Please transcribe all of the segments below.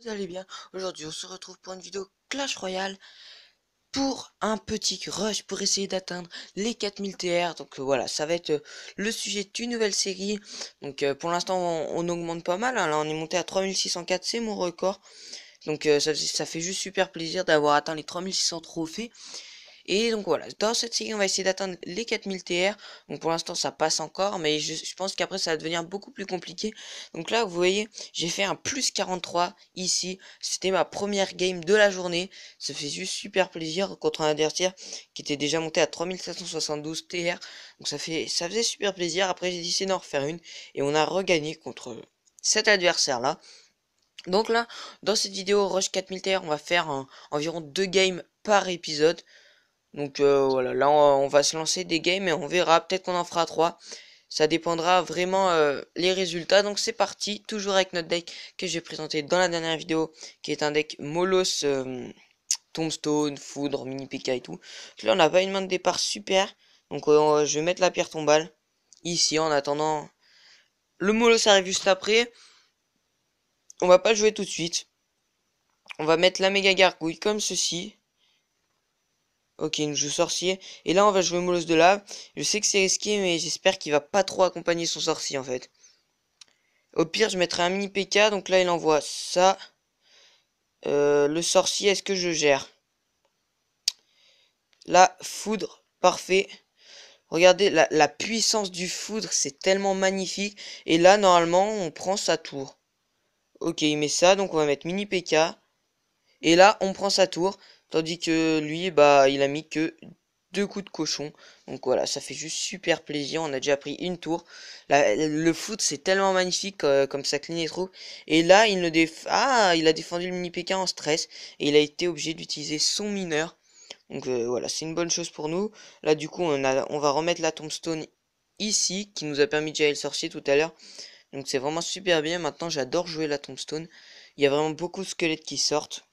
Vous allez bien? Aujourd'hui, on se retrouve pour une vidéo Clash Royale pour un petit rush pour essayer d'atteindre les 4000 TR. Donc voilà, ça va être le sujet d'une nouvelle série. Donc pour l'instant, on augmente pas mal, hein. Là, on est monté à 3604, c'est mon record. Donc ça fait juste super plaisir d'avoir atteint les 3600 trophées. Et donc voilà, dans cette série, on va essayer d'atteindre les 4000 TR. Donc pour l'instant, ça passe encore, mais je pense qu'après, ça va devenir beaucoup plus compliqué. Donc là, vous voyez, j'ai fait un plus 43 ici. C'était ma première game de la journée. Ça fait juste super plaisir contre un adversaire qui était déjà monté à 3772 TR. Donc ça faisait super plaisir. Après, j'ai décidé d'en refaire une. Et on a regagné contre cet adversaire-là. Donc là, dans cette vidéo Rush 4000 TR, on va faire environ 2 games par épisode. Donc voilà, là on va se lancer des games et on verra, peut-être qu'on en fera 3. Ça dépendra vraiment les résultats. Donc c'est parti, toujours avec notre deck que j'ai présenté dans la dernière vidéo, qui est un deck Molos, Tombstone, Foudre, Mini PK et tout. Donc là on n'a pas une main de départ super, donc je vais mettre la pierre tombale ici en attendant. Le Molos arrive juste après, on va pas le jouer tout de suite. On va mettre la méga gargouille comme ceci. Ok, il nous joue sorcier. Et là, on va jouer Molosse de lave. Je sais que c'est risqué, mais j'espère qu'il va pas trop accompagner son sorcier, en fait. Au pire, je mettrai un mini PK. Donc là, il envoie ça. Le sorcier, est-ce que je gère? La foudre, parfait. Regardez, la puissance du foudre, c'est tellement magnifique. Et là, normalement, on prend sa tour. Ok, il met ça, donc on va mettre mini PK. Et là, on prend sa tour. Tandis que lui, bah, il a mis que 2 coups de cochon. Donc voilà, ça fait juste super plaisir. On a déjà pris une tour. Le foot, c'est tellement magnifique comme ça clean et trop. Et là, il a défendu le mini PK en stress. Et il a été obligé d'utiliser son mineur. Donc voilà, c'est une bonne chose pour nous. Là, du coup, on va remettre la tombstone ici, qui nous a permis de gérer le sorcier tout à l'heure. Donc c'est vraiment super bien. Maintenant, j'adore jouer la tombstone. Il y a vraiment beaucoup de squelettes qui sortent.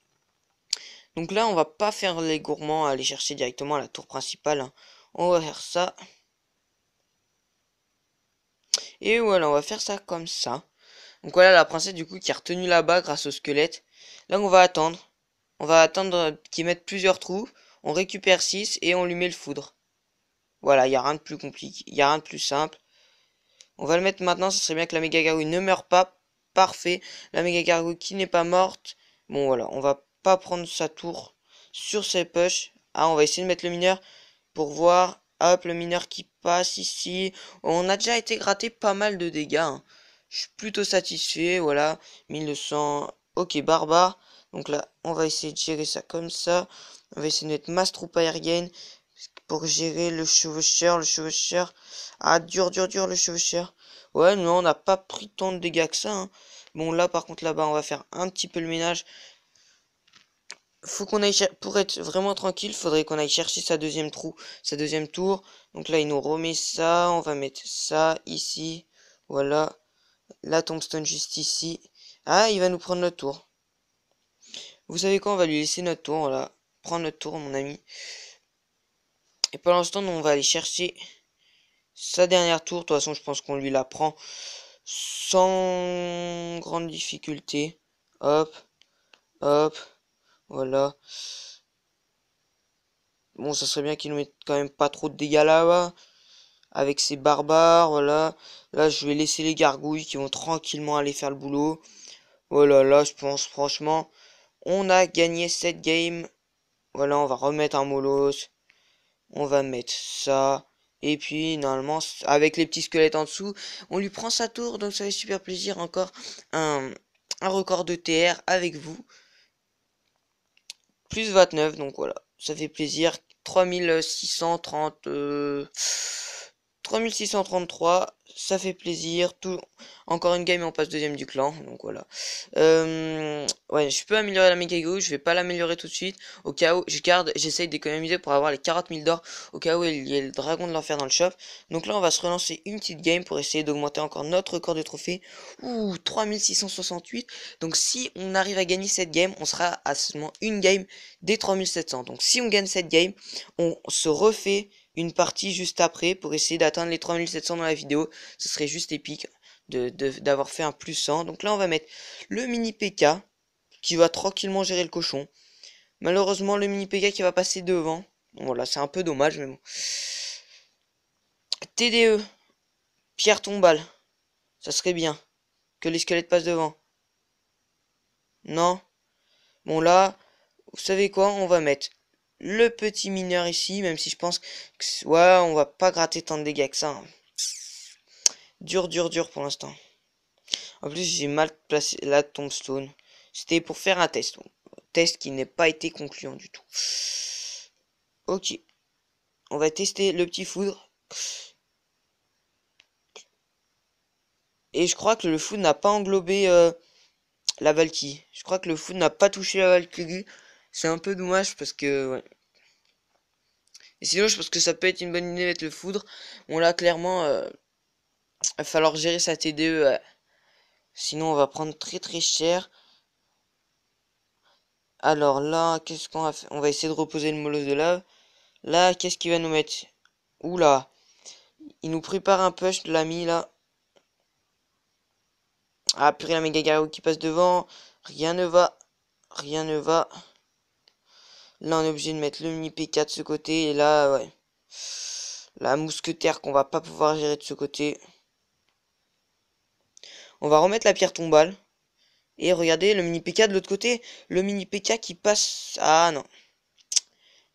Donc là, on va pas faire les gourmands, aller chercher directement à la tour principale, hein. On va faire ça. Et voilà, on va faire ça comme ça. Donc voilà la princesse du coup qui a retenu là-bas grâce au squelette. Là, on va attendre. On va attendre qu'il mette plusieurs trous. On récupère 6 et on lui met le foudre. Voilà, il n'y a rien de plus compliqué. Il n'y a rien de plus simple. On va le mettre maintenant. Ce serait bien que la méga gargouille ne meure pas. Parfait. La méga gargouille qui n'est pas morte. Bon voilà, on va pas prendre sa tour sur ses push. Ah, on va essayer de mettre le mineur pour voir. Hop, le mineur qui passe ici. On a déjà été gratté pas mal de dégâts, hein. Je suis plutôt satisfait. Voilà, 1200. Ok, barbare. Donc là, on va essayer de gérer ça comme ça. On va essayer de mettre masse troupe aérienne pour gérer le chevaucheur. Le chevaucheur. Ah, dur, dur, dur, le chevaucheur. Ouais, non, on n'a pas pris tant de dégâts que ça, hein. Bon, là, par contre, là-bas, on va faire un petit peu le ménage. Faut qu'on aille pour être vraiment tranquille, faudrait qu'on aille chercher sa deuxième trou, sa deuxième tour. Donc là, il nous remet ça, on va mettre ça ici. Voilà, la tombstone juste ici. Ah, il va nous prendre notre tour. Vous savez quoi, on va lui laisser notre tour, voilà. Prendre notre tour, mon ami. Et pendant ce temps, nous, on va aller chercher sa dernière tour. De toute façon, je pense qu'on lui la prend sans grande difficulté. Hop, hop, voilà. Bon, ça serait bien qu'il nous mette quand même pas trop de dégâts là-bas. Avec ses barbares, voilà. Là, je vais laisser les gargouilles qui vont tranquillement aller faire le boulot. Voilà, là, je pense franchement, on a gagné cette game. Voilà, on va remettre un molos. On va mettre ça. Et puis, normalement, avec les petits squelettes en dessous, on lui prend sa tour. Donc, ça fait super plaisir. Encore un, un record de TR avec vous. Plus 29, donc voilà. Ça fait plaisir. 3630... 3633, ça fait plaisir. Encore une game et on passe deuxième du clan. Donc voilà. Ouais, je peux améliorer la méga go. Je vais pas l'améliorer tout de suite. Au cas où, j'essaye d'économiser pour avoir les 40 000 d'or. Au cas où il y a le dragon de l'enfer dans le shop. Donc là, on va se relancer une petite game pour essayer d'augmenter encore notre record de trophée. Ouh, 3668. Donc si on arrive à gagner cette game, on sera à seulement une game des 3700. Donc si on gagne cette game, on se refait une partie juste après pour essayer d'atteindre les 3700 dans la vidéo. Ce serait juste épique d'avoir fait un plus 100. Donc là, on va mettre le mini PK. qui va tranquillement gérer le cochon. Malheureusement, le mini Pega qui va passer devant. Voilà, c'est un peu dommage, mais bon. TDE, pierre tombale. Ça serait bien que les squelettes passent devant. Non. Bon là, vous savez quoi? On va mettre le petit mineur ici, même si je pense que... Ouais, on va pas gratter tant de dégâts que ça. Hein. Dur, dur, dur pour l'instant. En plus, j'ai mal placé la tombstone. C'était pour faire un test. Test qui n'est pas été concluant du tout. Ok. On va tester le petit foudre. Et je crois que le foudre n'a pas englobé la Valkyrie. Je crois que le foudre n'a pas touché la Valkyrie. C'est un peu dommage parce que... Ouais. Et sinon, je pense que ça peut être une bonne idée avec le foudre. Bon là, clairement, il va falloir gérer sa TDE. Sinon, on va prendre très très cher. Alors là, qu'est-ce qu'on va faire? On va essayer de reposer le molosse de lave. Là, qu'est-ce qu'il va nous mettre? Oula. Il nous prépare un push de l'ami là. Ah, purée, la méga garou qui passe devant. Rien ne va. Rien ne va. Là, on est obligé de mettre le mini PK de ce côté. Et là, ouais. La mousquetaire qu'on va pas pouvoir gérer de ce côté. On va remettre la pierre tombale. Et regardez le mini PK de l'autre côté. Le mini PK qui passe... Ah non.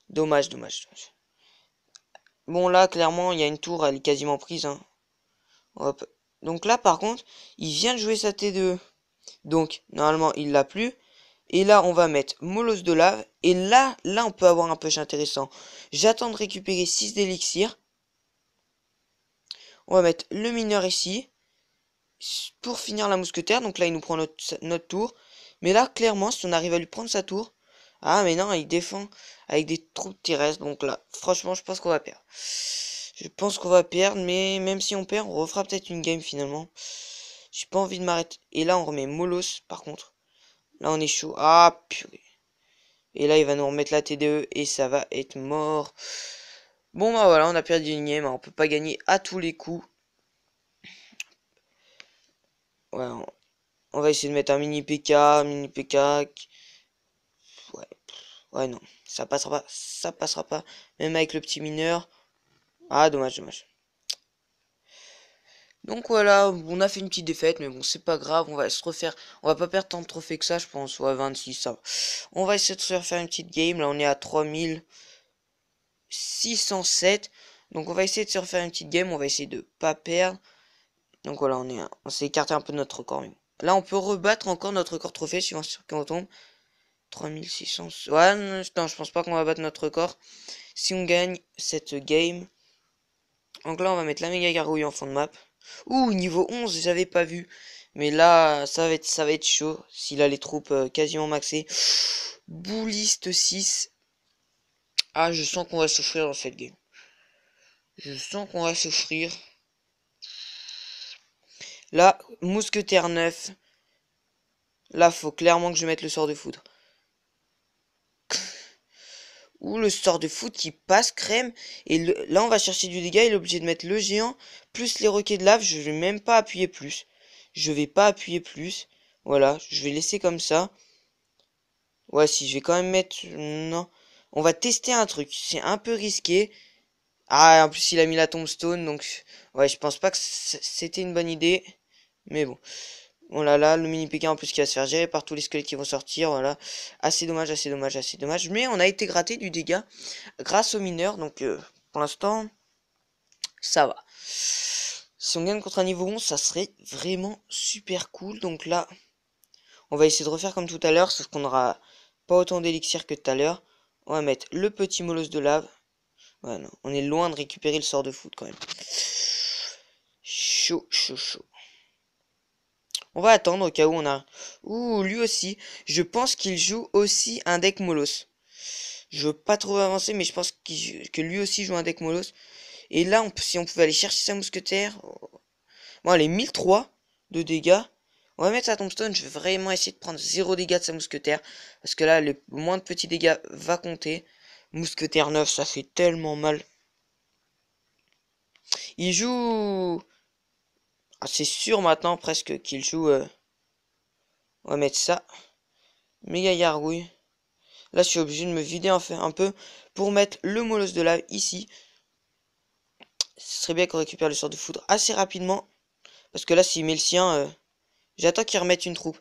Dommage, dommage, dommage. Bon là, clairement, il y a une tour, elle est quasiment prise. Hein. Hop. Donc là, par contre, il vient de jouer sa T2. Donc, normalement, il l'a plus. Et là, on va mettre molosse de lave. Et là, on peut avoir un push intéressant. J'attends de récupérer 6 d'élixir. On va mettre le mineur ici. Pour finir la mousquetaire. Donc là, il nous prend notre tour. Mais là, clairement, si on arrive à lui prendre sa tour... Ah, mais non, il défend avec des troupes terrestres. Donc là, franchement, je pense qu'on va perdre. Je pense qu'on va perdre, mais même si on perd, on refera peut-être une game finalement. J'ai pas envie de m'arrêter. Et là, on remet Molos, par contre. Là, on est chaud. Ah, purée. Et là, il va nous remettre la TDE et ça va être mort. Bon, bah voilà, on a perdu une game. On peut pas gagner à tous les coups. Ouais, on va essayer de mettre un mini PK, mini PK. Ouais, ouais, non. Ça passera pas. Ça passera pas. Même avec le petit mineur. Ah, dommage, dommage. Donc voilà, on a fait une petite défaite, mais bon, c'est pas grave, on va se refaire, on va pas perdre tant de trophées que ça, je pense, ouais, 26, ça va. On va essayer de se refaire une petite game, là on est à 3607, donc on va essayer de se refaire une petite game, on va essayer de pas perdre. Donc voilà, on s'est écarté un peu de notre record, mais bon. Là on peut rebattre encore notre record trophée, suivant sur quand on tombe. 3600, ouais, non, je pense pas qu'on va battre notre record, si on gagne cette game. Donc là on va mettre la méga gargouille en fond de map. Ouh, niveau 11, j'avais pas vu. Mais là, ça va être chaud. S'il a les troupes quasiment maxées. Bouliste 6. Ah, je sens qu'on va souffrir dans cette game. Je sens qu'on va souffrir. Là, mousquetaire 9. Là, faut clairement que je mette le sort de foudre. Ouh, le sort de foudre qui passe crème. Et là, on va chercher du dégât. Il est obligé de mettre le géant. Plus les roquets de lave. Je vais même pas appuyer plus. Je vais pas appuyer plus. Voilà, je vais laisser comme ça. Ouais, si, je vais quand même mettre... Non. On va tester un truc. C'est un peu risqué. Ah, en plus, il a mis la tombstone, donc... Ouais, je pense pas que c'était une bonne idée. Mais bon. Oh là là, le mini PK en plus qui va se faire gérer par tous les squelettes qui vont sortir, voilà. Assez dommage, assez dommage, assez dommage. Mais on a été gratté du dégât grâce aux mineurs, donc pour l'instant, ça va. Si on gagne contre un niveau 11, ça serait vraiment super cool. Donc là, on va essayer de refaire comme tout à l'heure, sauf qu'on n'aura pas autant d'élixir que tout à l'heure. On va mettre le petit molosse de lave. Ouais, non, on est loin de récupérer le sort de foot quand même. Chaud, chaud, chaud. On va attendre au cas où on a... Ouh, lui aussi. Je pense qu'il joue aussi un deck Molos. Je veux pas trop avancer, mais je pense que lui aussi joue un deck Molos. Et là, si on pouvait aller chercher sa mousquetaire... Bon, allez, 1003 de dégâts. On va mettre sa tombstone. Je vais vraiment essayer de prendre 0 dégâts de sa mousquetaire. Parce que là, le moins de petits dégâts va compter. Mousquetaire 9, ça fait tellement mal. Il joue... Ah, c'est sûr maintenant presque qu'il joue... On va mettre ça. méga gargouille. Là, je suis obligé de me vider un peu pour mettre le molosse de lave ici. Ce serait bien qu'on récupère le sort de foudre assez rapidement. Parce que là, s'il met le sien, j'attends qu'il remette une troupe.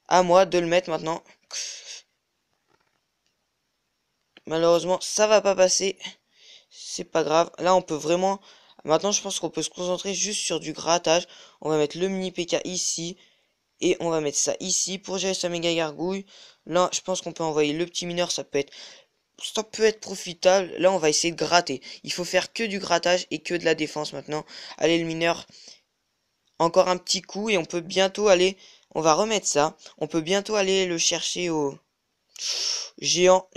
À moi de le mettre maintenant. Malheureusement, ça va pas passer. C'est pas grave. Là, on peut vraiment... Maintenant, je pense qu'on peut se concentrer juste sur du grattage. On va mettre le mini PK ici. Et on va mettre ça ici pour gérer sa méga gargouille. Là, je pense qu'on peut envoyer le petit mineur. Ça peut être profitable. Là, on va essayer de gratter. Il faut faire que du grattage et que de la défense maintenant. Allez, le mineur. Encore un petit coup et on peut bientôt aller... On va remettre ça. On peut bientôt aller le chercher au... Géant.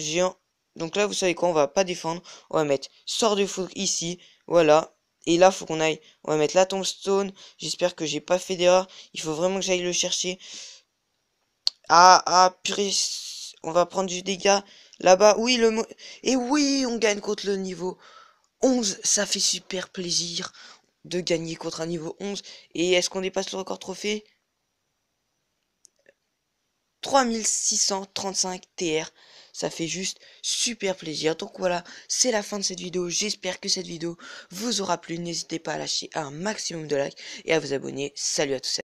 Donc là, vous savez quoi, on va pas défendre. On va mettre sort de foudre ici. Voilà. Et là, faut qu'on aille. On va mettre la tombstone. J'espère que j'ai pas fait d'erreur. Il faut vraiment que j'aille le chercher. Purée. On va prendre du dégât. Là-bas. Oui, et oui, on gagne contre le niveau 11. Ça fait super plaisir de gagner contre un niveau 11. Et est-ce qu'on dépasse le record trophée? 3635 TR, ça fait juste super plaisir. Donc voilà, c'est la fin de cette vidéo. J'espère que cette vidéo vous aura plu. N'hésitez pas à lâcher un maximum de likes et à vous abonner. Salut à tous.